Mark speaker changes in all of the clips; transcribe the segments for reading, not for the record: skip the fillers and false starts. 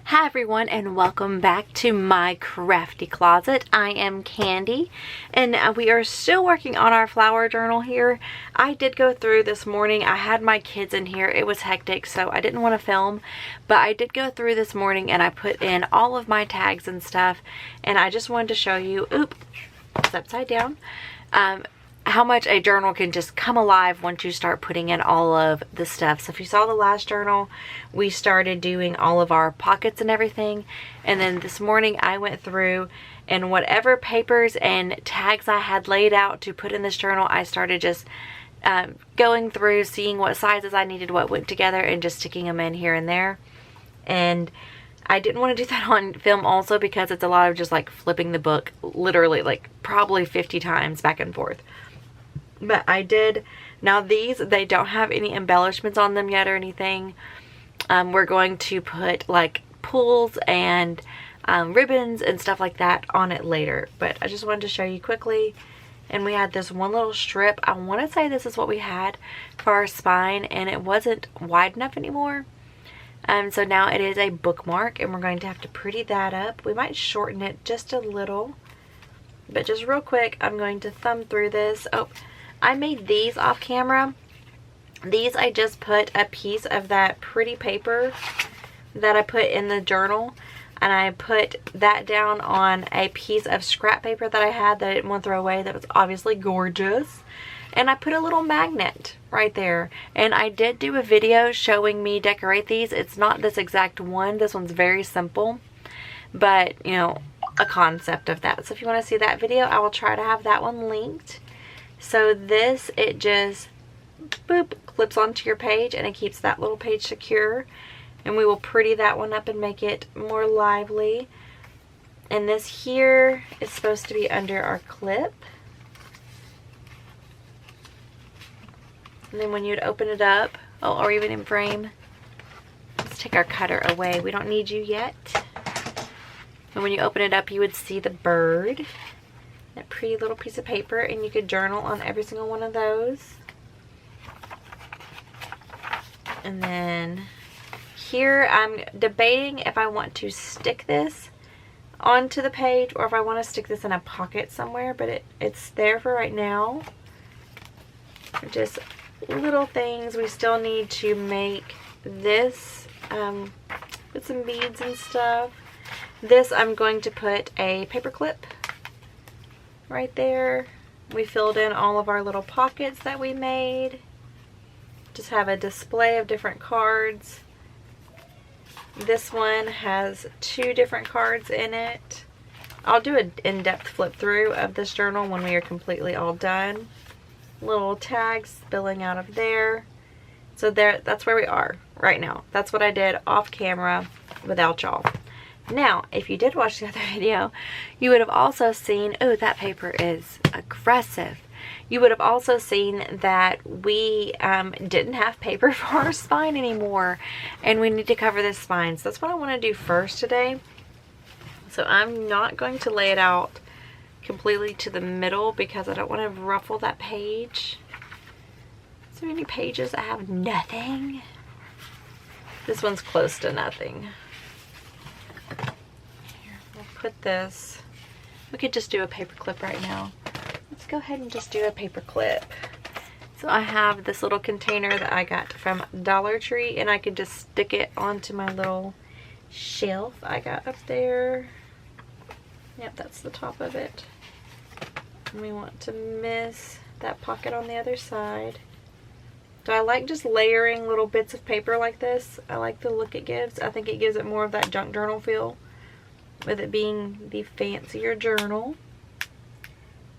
Speaker 1: Hi everyone, and welcome back to my crafty closet. I am Candy, and we are still working on our flower journal here. I did go through this morning. I had my kids in here. It was hectic, so I didn't want to film, but I did go through this morning and I put in all of my tags and stuff, and I just wanted to show you, it's upside down, how much a journal can just come alive once you start putting in all of the stuff. So if you saw the last journal, we started doing all of our pockets and everything, and then this morning I went through and whatever papers and tags I had laid out to put in this journal, I started just going through, seeing what sizes I needed, what went together, and just sticking them in here and there. And I didn't want to do that on film also because it's a lot of just like flipping the book literally like probably 50 times back and forth. But I did. Now these, they don't have any embellishments on them yet or anything. We're going to put like pulls and ribbons and stuff like that on it later. But I just wanted to show you quickly. And we had this one little strip. I want to say this is what we had for our spine, and it wasn't wide enough anymore. So now it is a bookmark, and we're going to have to pretty that up. We might shorten it just a little. But just real quick, I'm going to thumb through this. Oh, I made these off camera. These, I just put a piece of that pretty paper that I put in the journal, and I put that down on a piece of scrap paper that I had that I didn't want to throw away, that was obviously gorgeous. And I put a little magnet right there. And I did do a video showing me decorate these. It's not this exact one. This one's very simple, but you know, a concept of that. So if you want to see that video, I will try to have that one linked. So this, it just boop clips onto your page, and it keeps that little page secure, and we will pretty that one up and make it more lively. And this here is supposed to be under our clip, and then when you'd open it up, or even in frame, let's take our cutter away, we don't need you yet. And when you open it up, you would see the bird, that pretty little piece of paper, and you could journal on every single one of those. And then here I'm debating if I want to stick this onto the page or if I want to stick this in a pocket somewhere, but it's there for right now. Just little things. We still need to make this with some beads and stuff. This, I'm going to put a paper clip right there. We filled in all of our little pockets that we made. Just have a display of different cards. This one has 2 different cards in it. I'll do an in-depth flip through of this journal when we are completely all done. Little tags spilling out of there. So there, that's where we are right now. That's what I did off camera without y'all. Now, if you did watch the other video, you would have also seen, oh, that paper is aggressive. You would have also seen that we didn't have paper for our spine anymore, and we need to cover this spine. So that's what I want to do first today. So I'm not going to lay it out completely to the middle because I don't want to ruffle that page. So many pages that have nothing. This one's close to nothing. Here, we'll put this. We could just do a paper clip right now. Let's go ahead and just do a paper clip. So I have this little container that I got from Dollar Tree, and I could just stick it onto my little shelf I got up there. Yep, that's the top of it. And we want to miss that pocket on the other side. So I like just layering little bits of paper like this. I like the look it gives. I think it gives it more of that junk journal feel, with it being the fancier journal.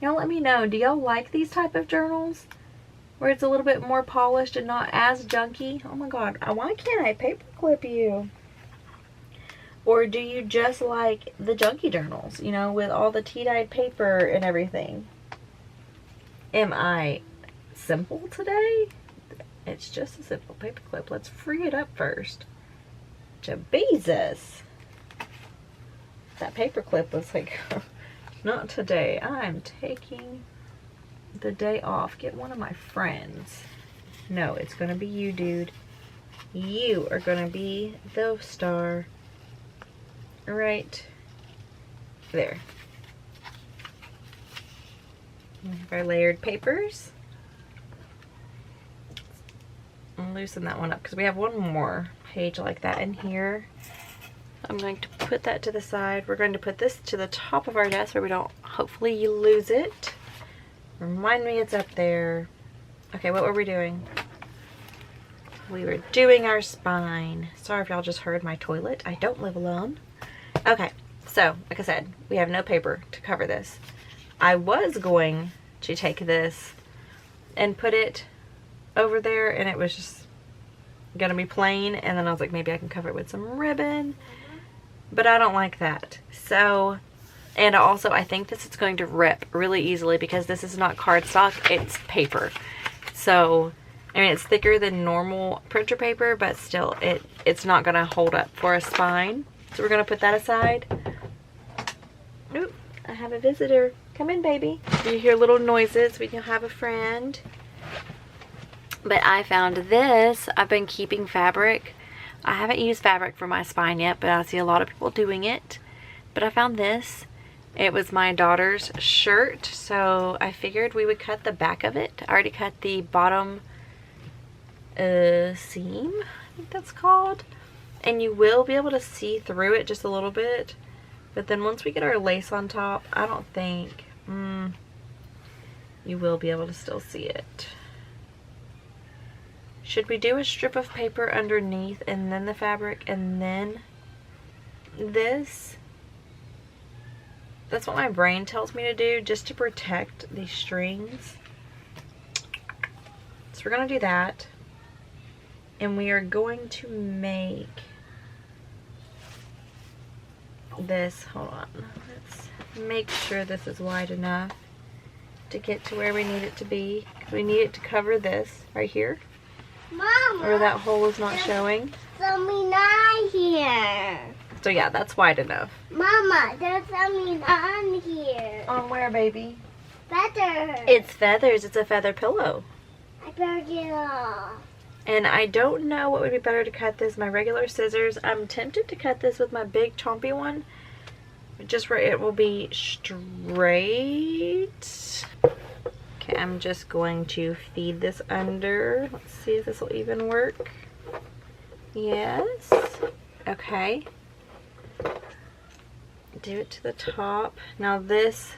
Speaker 1: Y'all let me know, do y'all like these type of journals where it's a little bit more polished and not as junky? Oh my god, why can't I paperclip you? Or do you just like the junky journals, you know, with all the tea-dyed paper and everything? Am I simple today? It's just a simple paperclip. Let's free it up first. Jesus. That paperclip was like, not today. I'm taking the day off. Get one of my friends. No, it's going to be you, dude. You are going to be the star. right there. We have our layered papers. I'll loosen that one up because we have one more page like that in here. I'm going to put that to the side. We're going to put this to the top of our desk where we don't hopefully lose it. Remind me it's up there. Okay, what were we doing? We were doing our spine. Sorry if y'all just heard my toilet. I don't live alone. Okay, so like I said, we have no paper to cover this. I was going to take this and put it over there, and it was just gonna be plain, and then I was like, maybe I can cover it with some ribbon, but I don't like that. So, and also I think this is going to rip really easily because this is not cardstock, it's paper. So I mean, it's thicker than normal printer paper, but still it's not gonna hold up for a spine. So we're gonna put that aside. Oop, I have a visitor. Come in, baby. You hear little noises, we can have a friend. But I found this. I've been keeping fabric. I haven't used fabric for my spine yet, but I see a lot of people doing it. But I found this. It was my daughter's shirt, so I figured we would cut the back of it. I already cut the bottom seam, I think that's called. And you will be able to see through it just a little bit. But then once we get our lace on top, I don't think you will be able to still see it. Should we do a strip of paper underneath and then the fabric and then this? That's what my brain tells me to do, just to protect these strings. So we're gonna do that. And we are going to make this, hold on, let's make sure this is wide enough to get to where we need it to be. We need it to cover this right here.
Speaker 2: Mama,
Speaker 1: or that hole is not showing.
Speaker 2: Something on here.
Speaker 1: So yeah, that's wide enough.
Speaker 2: Mama, there's something on here.
Speaker 1: On where, baby?
Speaker 2: Feathers.
Speaker 1: It's feathers. It's a feather pillow.
Speaker 2: I better get off.
Speaker 1: And I don't know what would be better to cut this. My regular scissors. I'm tempted to cut this with my big chompy one, just where it will be straight. Okay, I'm just going to feed this under. Let's see if this will even work. Yes. Okay. Do it to the top. Now this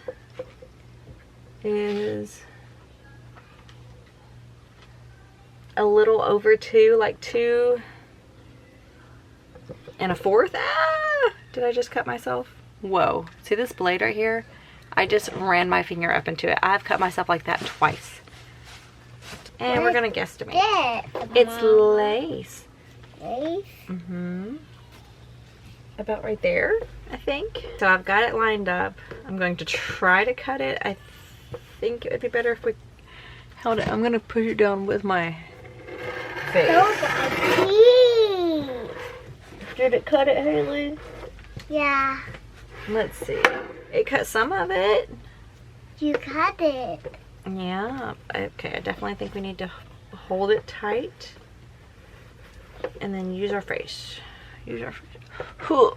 Speaker 1: is a little over 2, like 2 1/4. Ah! Did I just cut myself? Whoa. See this blade right here? I just ran my finger up into it. I've cut myself like that twice. And we're going to guesstimate. It's lace.
Speaker 2: Lace?
Speaker 1: Mm-hmm. About right there, I think. So I've got it lined up. I'm going to try to cut it. I think it would be better if we held it. I'm going to push it down with my face.
Speaker 2: Those are pink.
Speaker 1: Did it cut it, Haley?
Speaker 2: Yeah.
Speaker 1: Let's see. It cut some of it.
Speaker 2: You cut it.
Speaker 1: Yeah. Okay, I definitely think we need to hold it tight. And then use our face. Use our face. Oh,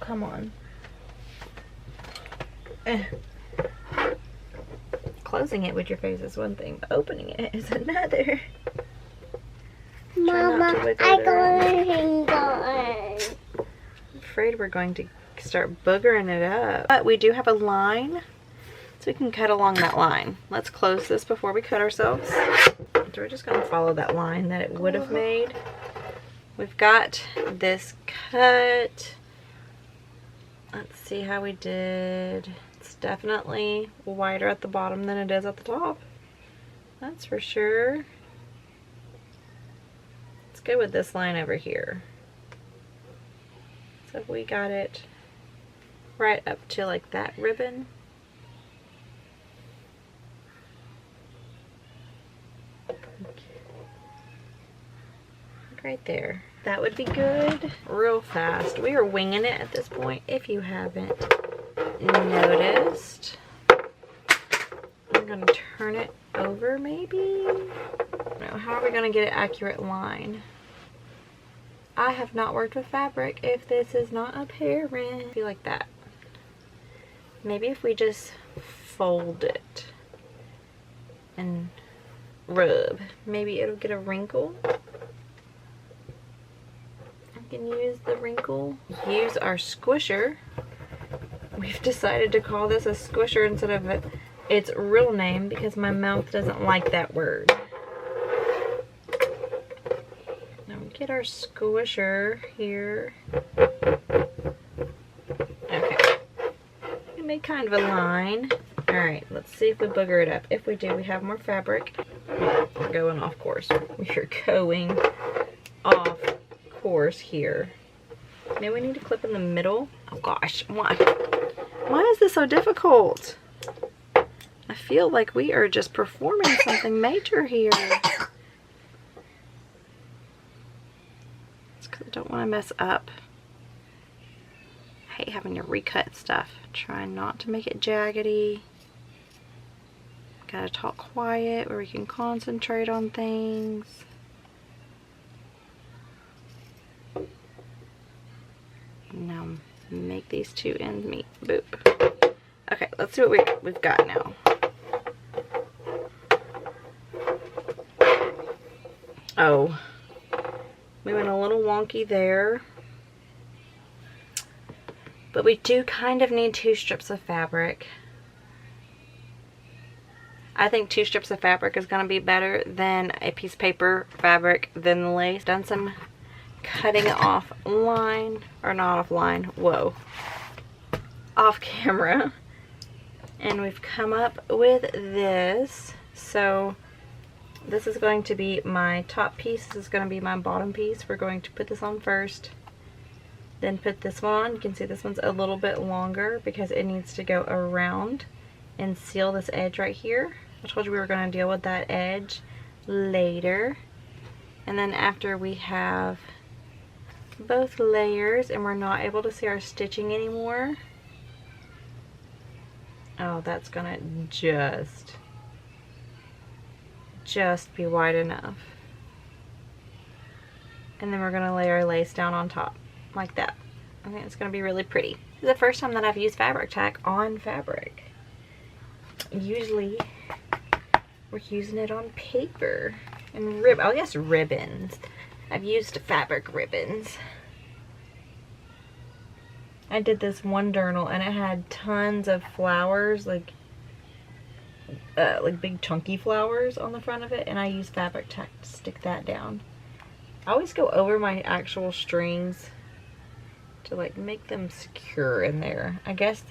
Speaker 1: come on. Closing it with your face is one thing, but opening it is another.
Speaker 2: Mama, I got a hang on.
Speaker 1: I'm afraid we're going to start boogering it up. But we do have a line, so we can cut along that line. Let's close this before we cut ourselves. So we're just going to follow that line that it would have made. We've got this cut. Let's see how we did. It's definitely wider at the bottom than it is at the top. That's for sure. Let's go with this line over here. So we got it right up to like that ribbon. Right there. That would be good. Real fast. We are winging it at this point, if you haven't noticed. I'm going to turn it over maybe. No, how are we going to get an accurate line? I have not worked with fabric if this is not apparent. Be like that. Maybe if we just fold it and rub, maybe it'll get a wrinkle. I can use the wrinkle. Use our squisher. We've decided to call this a squisher instead of its real name because my mouth doesn't like that word. Now we get our squisher here. Okay. We made kind of a line. Alright, let's see if we booger it up. If we do, we have more fabric. We're going off course. We're going off course here. Maybe we need to clip in the middle. Oh gosh, why? Why is this so difficult? I feel like we are just performing something major here. It's because I don't want to mess up. I hate having to recut stuff. Try not to make it jaggedy. Gotta talk quiet where we can concentrate on things. Now make these two ends meet. Boop. Okay, let's see what we've got now. Oh, we went a little wonky there. But we do kind of need 2 strips of fabric. I think 2 strips of fabric is going to be better than a piece of paper fabric than the lace. Done some cutting offline, or not offline, whoa, off camera. And we've come up with this. So this is going to be my top piece. This is going to be my bottom piece. We're going to put this on first. Then put this one on. You can see this one's a little bit longer because it needs to go around and seal this edge right here. I told you we were going to deal with that edge later. And then after we have both layers and we're not able to see our stitching anymore, oh, that's gonna just be wide enough. And then we're gonna lay our lace down on top like that. I think it's gonna be really pretty. This is the first time that I've used fabric tack on fabric. Usually we're using it on paper and I guess ribbons. I've used fabric ribbons. I did this one journal and it had tons of flowers, like big chunky flowers on the front of it, and I used fabric tack to stick that down. I always go over my actual strings to like make them secure in there. I guess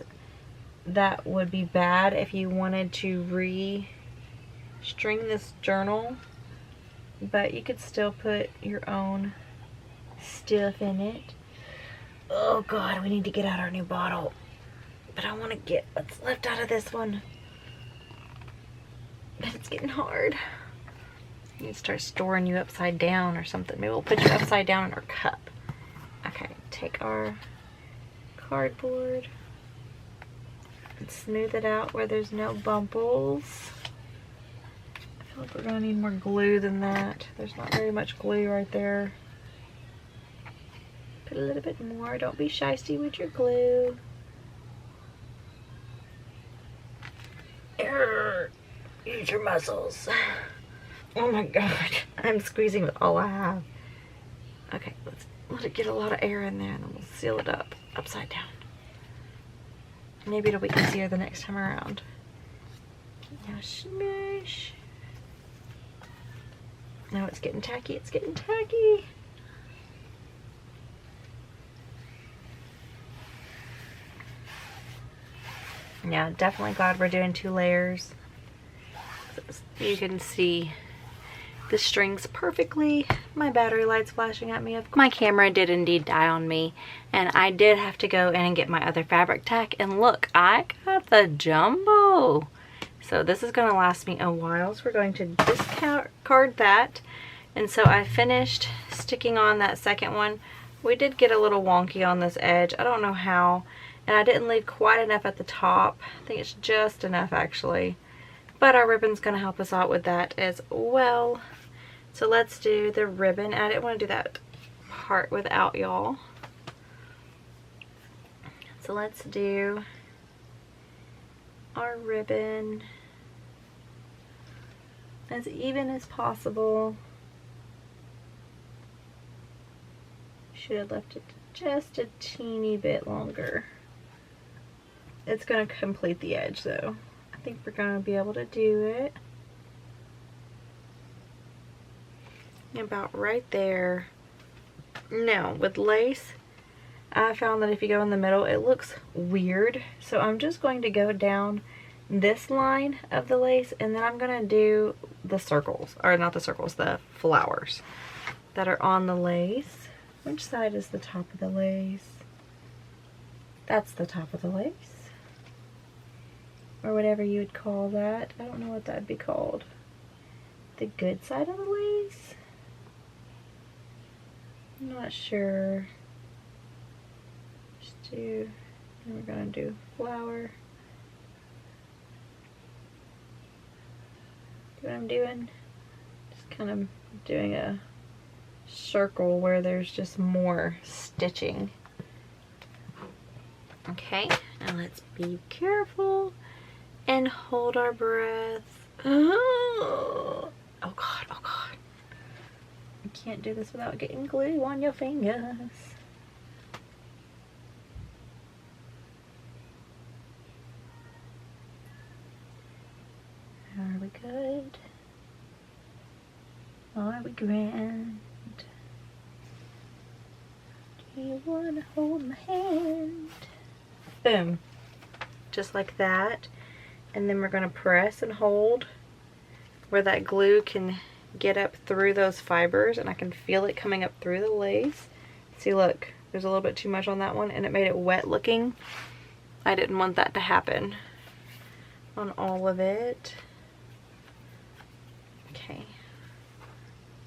Speaker 1: that would be bad if you wanted to re-string this journal, but you could still put your own stuff in it. Oh god, we need to get out our new bottle. But I want to get what's left out of this one. But it's getting hard. I need to start storing you upside down or something. Maybe we'll put you upside down in our cup. Okay, take our cardboard and smooth it out where there's no bumbles. I feel like we're going to need more glue than that. There's not very much glue right there. Put a little bit more. Don't be shysty with your glue. Use your muscles. Oh my god. I'm squeezing with all I have. Okay, let's let it get a lot of air in there and then we'll seal it up upside down. Maybe it'll be easier the next time around. Now smash. Now it's getting tacky. It's getting tacky. Yeah, definitely glad we're doing 2 layers. You can see the strings perfectly. My battery light's flashing at me. My camera did indeed die on me, and I did have to go in and get my other fabric tack, and look, I got the jumbo. So this is going to last me a while, so we're going to discard that. And so I finished sticking on that second one. We did get a little wonky on this edge. I don't know how. And I didn't leave quite enough at the top. I think it's just enough actually. But our ribbon's going to help us out with that as well. So let's do the ribbon. I didn't want to do that cart without y'all. So let's do our ribbon as even as possible. Should have left it just a teeny bit longer. It's going to complete the edge though. I think we're going to be able to do it. About right there. Now with lace, I found that if you go in the middle it looks weird, so I'm just going to go down this line of the lace, and then I'm going to do the circles, or not the circles, the flowers that are on the lace. Which side is the top of the lace? That's the top of the lace, or whatever you would call that. I don't know what that would be called. The good side of the lace? I'm not sure. Just do, and we're gonna do flower. See what I'm doing? Just kind of doing a circle where there's just more stitching. Okay, now let's be careful and hold our breath. Oh God, oh God. You can't do this without getting glue on your fingers. Are we good? Are we grand? Do you want to hold my hand? Boom. Just like that. And then we're going to press and hold where that glue can get up through those fibers, and I can feel it coming up through the lace. See, look, there's a little bit too much on that one and it made it wet looking. I didn't want that to happen on all of it. Okay.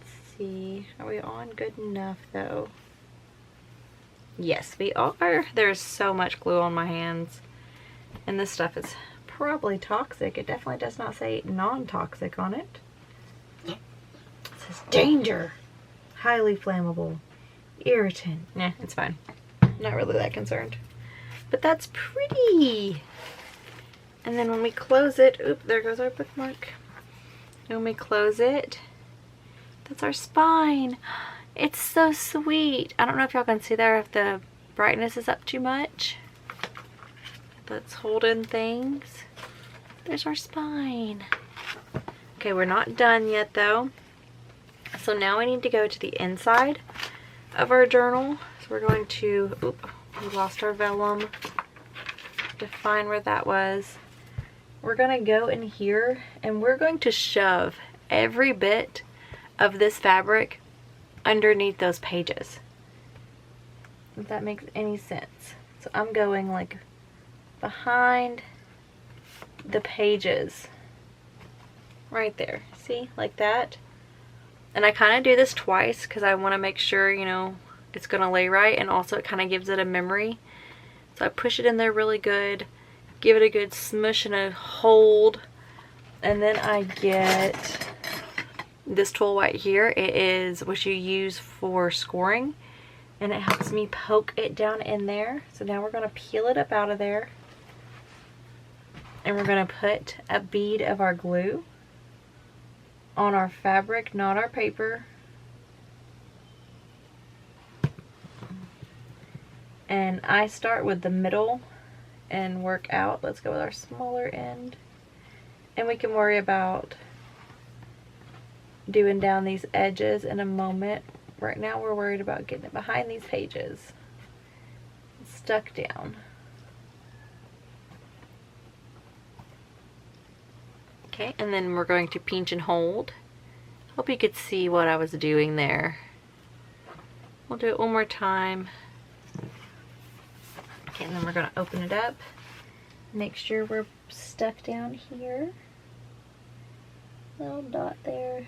Speaker 1: Let's see, are we on good enough though? Yes, we are. There's so much glue on my hands, and this stuff is probably toxic. It definitely does not say non-toxic on it. It says danger, highly flammable, irritant. Nah, it's fine. Not really that concerned. But that's pretty. And then when we close it, oop, there goes our bookmark. When we close it, that's our spine. It's so sweet. I don't know if y'all can see there if the brightness is up too much. Let's hold in things. There's our spine. Okay, we're not done yet though. So now we need to go to the inside of our journal. So we're going to, oop, we lost our vellum. To find where that was. We're gonna go in here and we're going to shove every bit of this fabric underneath those pages, if that makes any sense. So I'm going like behind the pages right there, see, like that. And I kind of do this twice because I want to make sure, you know, it's gonna lay right, and also it kind of gives it a memory. So I push it in there really good, give it a good smush and a hold, and then I get this tool right here. It is what you use for scoring, and it helps me poke it down in there. So now we're going to peel it up out of there, and we're going to put a bead of our glue on our fabric, not our paper. And I start with the middle and work out. Let's go with our smaller end, and we can worry about doing down these edges in a moment. Right now we're worried about getting it behind these pages. It's stuck down. Okay, and then we're going to pinch and hold. Hope you could see what I was doing there. We'll do it one more time. Okay, and then we're going to open it up. Make sure we're stuck down here. Little dot there.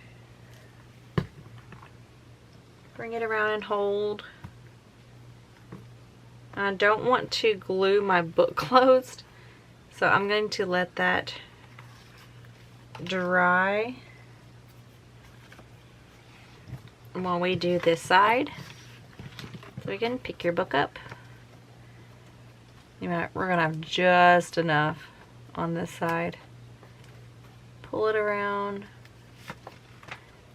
Speaker 1: Bring it around and hold. I don't want to glue my book closed, so I'm going to let that dry while we do this side. So again, pick your book up. We're gonna have just enough on this side. Pull it around.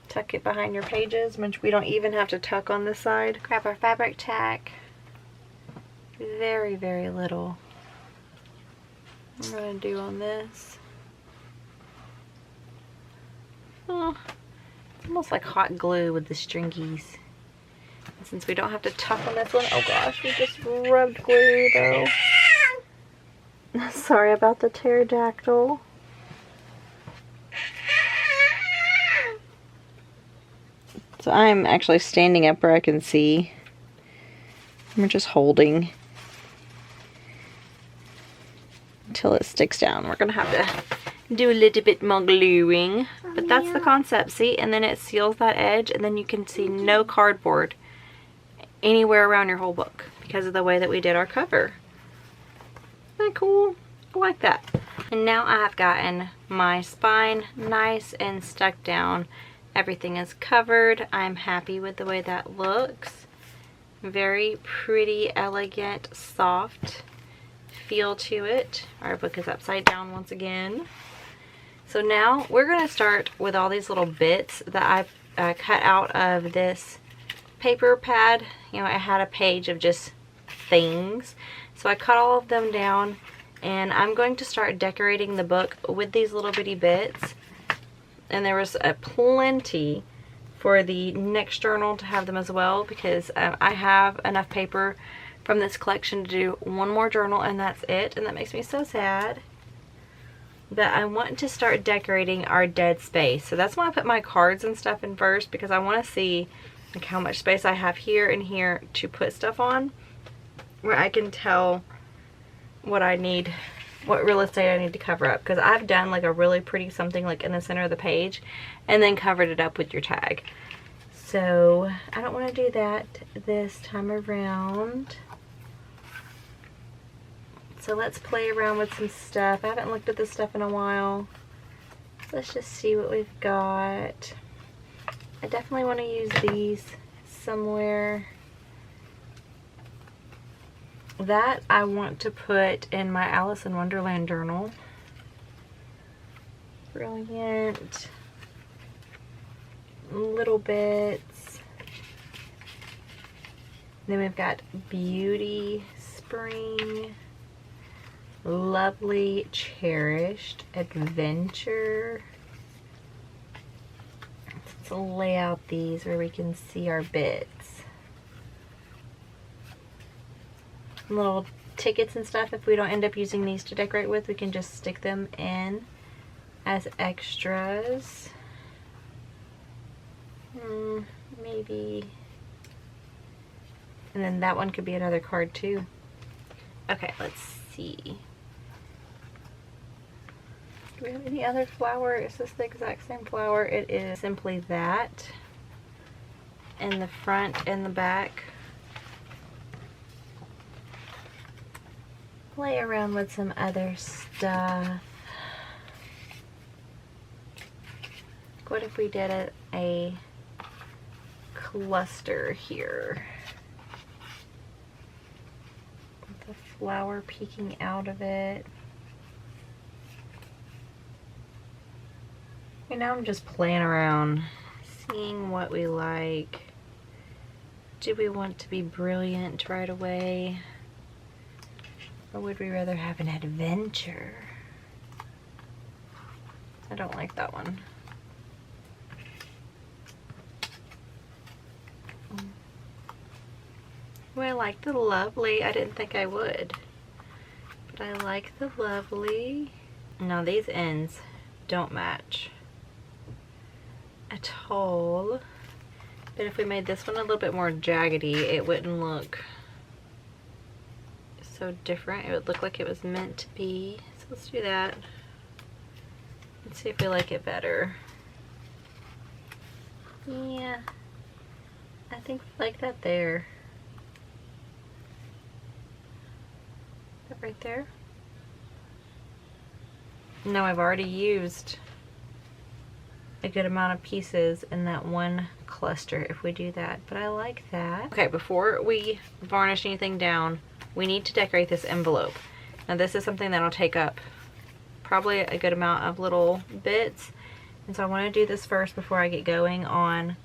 Speaker 1: Tuck it behind your pages, which we don't even have to tuck on this side. Grab our fabric tack. Very, very little. I'm gonna do on this. Oh, almost like hot glue with the stringies. And since we don't have to tuck on this one, oh gosh, we just rubbed glue though. Sorry about the pterodactyl. So I'm actually standing up where I can see. We're just holding until it sticks down. We're gonna have to do a little bit more gluing, but that's the concept. See, and then it seals that edge, and then you can see no cardboard anywhere around your whole book because of the way that we did our cover. Isn't that cool? I like that. And now I have gotten my spine nice and stuck down. Everything is covered. I'm happy with the way that looks. Very pretty, elegant, soft feel to it. Our book is upside down once again. So now we're going to start with all these little bits that I've cut out of this paper pad. You know, I had a page of just things. So I cut all of them down, and I'm going to start decorating the book with these little bitty bits. And there was plenty for the next journal to have them as well, because I have enough paper from this collection to do one more journal, and that's it. And that makes me so sad. But I want to start decorating our dead space. So that's why I put my cards and stuff in first, because I want to see like how much space I have here and here to put stuff on, where I can tell what I need, what real estate I need to cover up. Because I've done like a really pretty something like in the center of the page and then covered it up with your tag. So I don't want to do that this time around. So let's play around with some stuff. I haven't looked at this stuff in a while. Let's just see what we've got. I definitely want to use these somewhere. That I want to put in my Alice in Wonderland journal. Brilliant. Little bits. Then we've got Beauty, Spring, Lovely, Cherished, Adventure. Let's lay out these where we can see our bits. Little tickets and stuff. If we don't end up using these to decorate with, we can just stick them in as extras. Maybe. And then that one could be another card too. Okay, let's see. Do we have any other flower? Is this the exact same flower? It is simply that. In the front and the back. Play around with some other stuff. What if we did a cluster here? With the flower peeking out of it. And now I'm just playing around, seeing what we like. Do we want to be brilliant right away? Or would we rather have an adventure? I don't like that one. Well, I like the Lovely. I didn't think I would. But I like the Lovely. Now these ends don't match at all. But if we made this one a little bit more jaggedy, it wouldn't look so different. It would look like it was meant to be. So let's do that. Let's see if we like it better. Yeah, I think we like that there. That right there. No, I've already used a good amount of pieces in that one cluster if we do that, but I like that. Okay, before we varnish anything down, we need to decorate this envelope. Now this is something that'll take up probably a good amount of little bits, and so I want to do this first before I get going on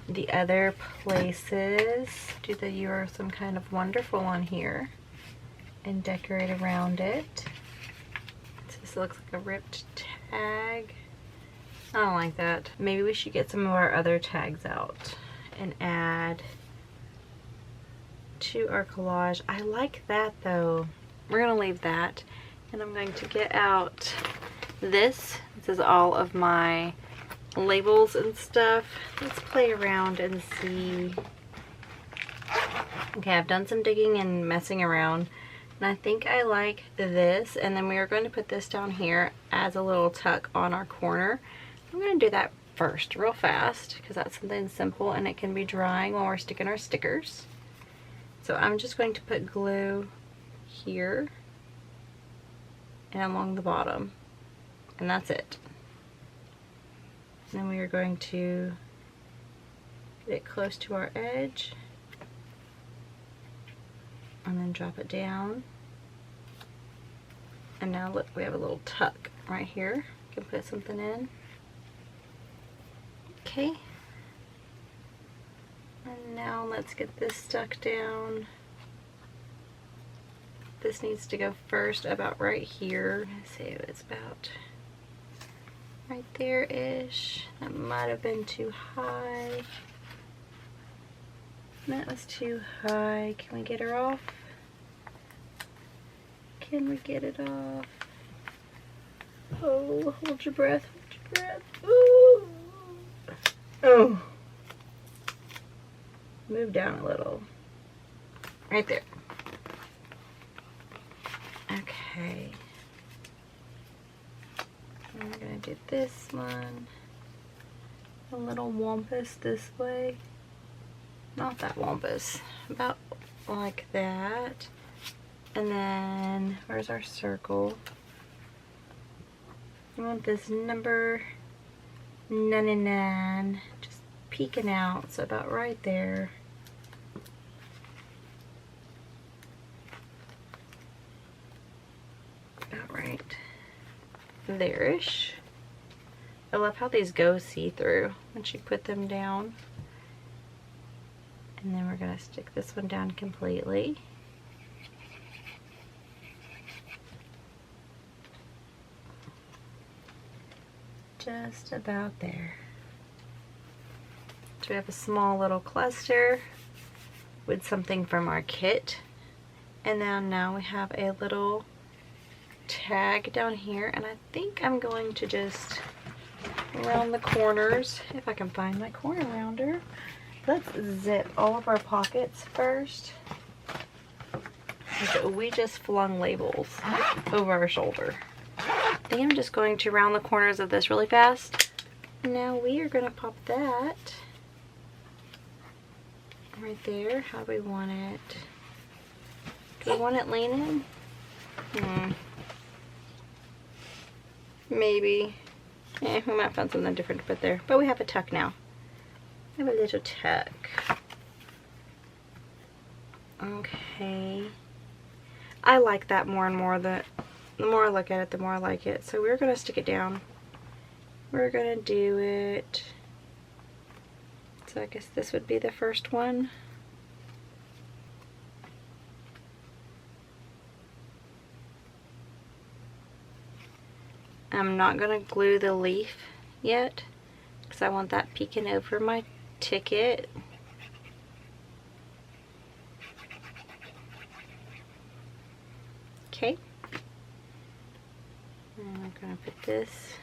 Speaker 1: the other places. Do the "You Are Some Kind of Wonderful" on here and decorate around it. So this looks like a ripped tag. I don't like that. Maybe we should get some of our other tags out and add to our collage. I like that though. We're gonna leave that, and I'm going to get out this. This is all of my labels and stuff. Let's play around and see. Okay, I've done some digging and messing around, and I think I like this, and then we are going to put this down here as a little tuck on our corner. I'm going to do that first real fast because that's something simple and it can be drying while we're sticking our stickers. So I'm just going to put glue here and along the bottom, and that's it. And then we are going to get it close to our edge and then drop it down. And now look, we have a little tuck right here. You can put something in. Okay. And now let's get this stuck down. This needs to go first about right here. Let's see if it's about right there-ish. That might have been too high. That was too high. Can we get her off? Can we get it off? Oh, hold your breath, hold your breath. Ooh. Oh. Move down a little. Right there. Okay. I'm gonna do this one. A little wampus this way. Not that wampus. About like that. And then, where's our circle? I want this number 99 just peeking out, so about right there. About right there-ish. I love how these go see-through once you put them down. And then we're going to stick this one down completely. Just about there. So we have a small little cluster with something from our kit. And now we have a little tag down here. And I think I'm going to just round the corners, if I can find my corner rounder. Let's zip all of our pockets first. So we just flung labels over our shoulder. I think I'm just going to round the corners of this really fast. Now we are going to pop that right there. How do we want it? Do we want it leaning? Maybe. We might find something different to put there. But we have a tuck now. We have a little tuck. Okay. I like that more and more. The more I look at it, the more I like it. So we're going to stick it down. We're going to do it. So I guess this would be the first one. I'm not going to glue the leaf yet because I want that peeking over my ticket. Okay. And I'm going to put this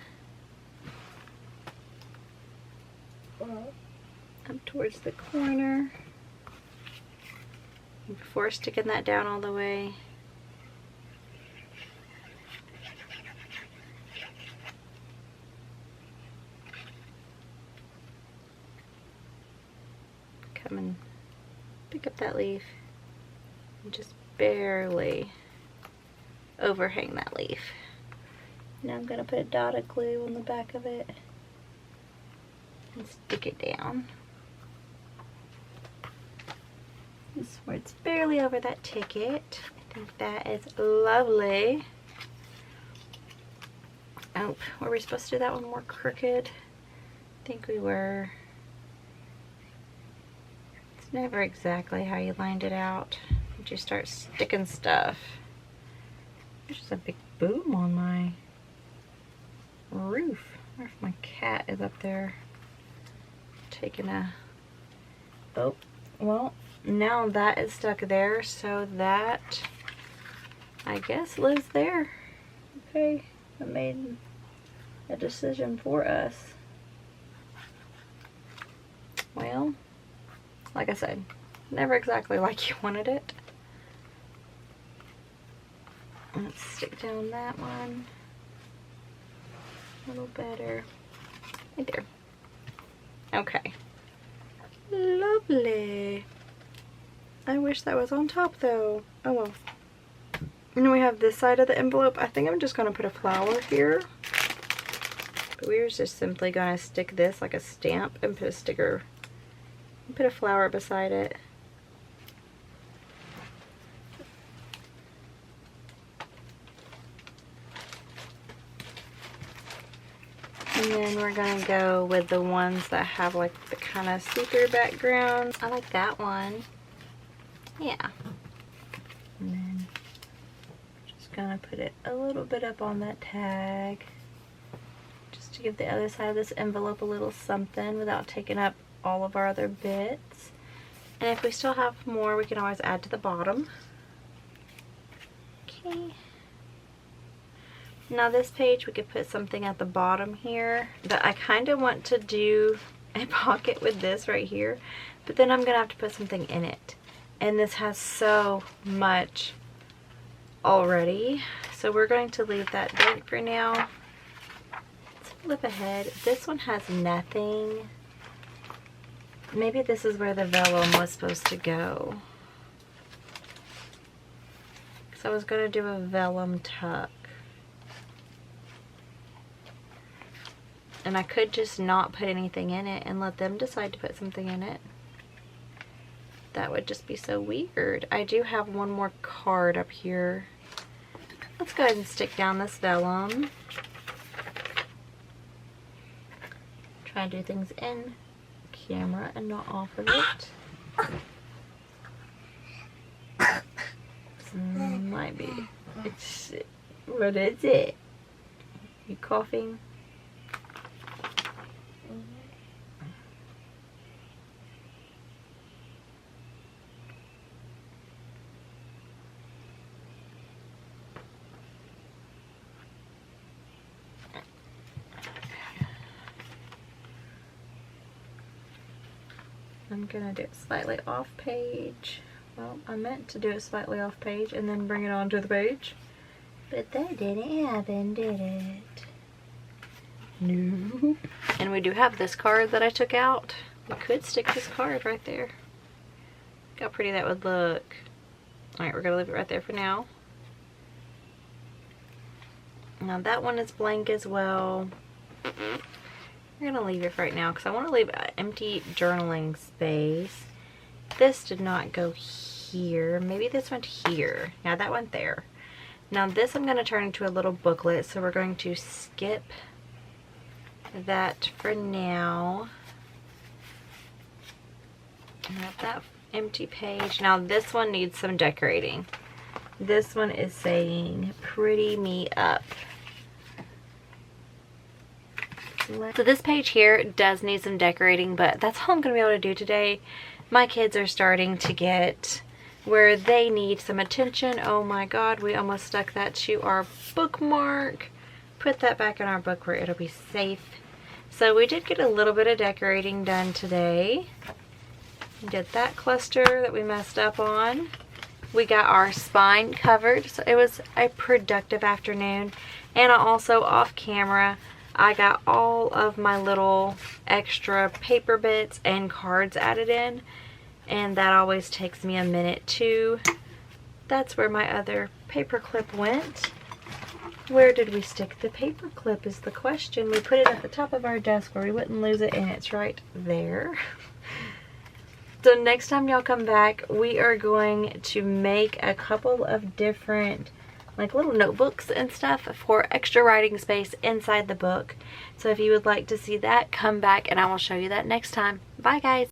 Speaker 1: up towards the corner. And before sticking that down all the way, come and pick up that leaf and just barely overhang that leaf. Now I'm going to put a dot of glue on the back of it. and stick it down. This where it's barely over that ticket. I think that is lovely. Oh, were we supposed to do that one more crooked? I think we were. It's never exactly how you lined it out. You just start sticking stuff. There's just a big boom on my roof. I wonder if my cat is up there taking a... Oh, well, now that is stuck there, so that, I guess, lives there. Okay, I made a decision for us. Well, like I said, never exactly like you wanted it. Let's stick down that one a little better. Right there. Okay. Lovely. I wish that was on top though. Oh well. And then we have this side of the envelope. I think I'm just going to put a flower here. But we were just simply going to stick this like a stamp and put a sticker. And put a flower beside it. And then we're going to go with the ones that have like the kind of see-through background. I like that one. Yeah. And then just going to put it a little bit up on that tag. Just to give the other side of this envelope a little something without taking up all of our other bits. And if we still have more, we can always add to the bottom. Okay. Now this page, we could put something at the bottom here, but I kind of want to do a pocket with this right here, but then I'm going to have to put something in it. And this has so much already, so we're going to leave that blank for now. Let's flip ahead. This one has nothing. Maybe this is where the vellum was supposed to go. Because I was going to do a vellum tuck. And I could just not put anything in it and let them decide to put something in it. That would just be so weird. I do have one more card up here. Let's go ahead and stick down this vellum. Try and do things in camera and not off of it. Might be. What is it? You coughing? I'm gonna do it slightly off page. Well, I meant to do it slightly off page and then bring it onto the page. But that didn't happen, did it? No. And we do have this card that I took out. We could stick this card right there. Look how pretty that would look. Alright, we're gonna leave it right there for now. Now that one is blank as well. We're gonna leave it for right now because I want to leave an empty journaling space. This did not go here. Maybe this went here. Yeah, that went there. Now this I'm going to turn into a little booklet, so we're going to skip that for now. I have that empty page. Now this one needs some decorating. This one is saying pretty me up. So this page here does need some decorating, but that's all I'm going to be able to do today. My kids are starting to get where they need some attention. Oh my god, we almost stuck that to our bookmark. Put that back in our book where it'll be safe. So we did get a little bit of decorating done today. We did that cluster that we messed up on. We got our spine covered, so it was a productive afternoon. And I also, off camera, I got all of my little extra paper bits and cards added in, and that always takes me a minute too. That's where my other paper clip went. Where did we stick the paper clip is the question. We put it at the top of our desk where we wouldn't lose it, and it's right there. So next time y'all come back, we are going to make a couple of different like little notebooks and stuff for extra writing space inside the book. So if you would like to see that, come back and I will show you that next time. Bye guys.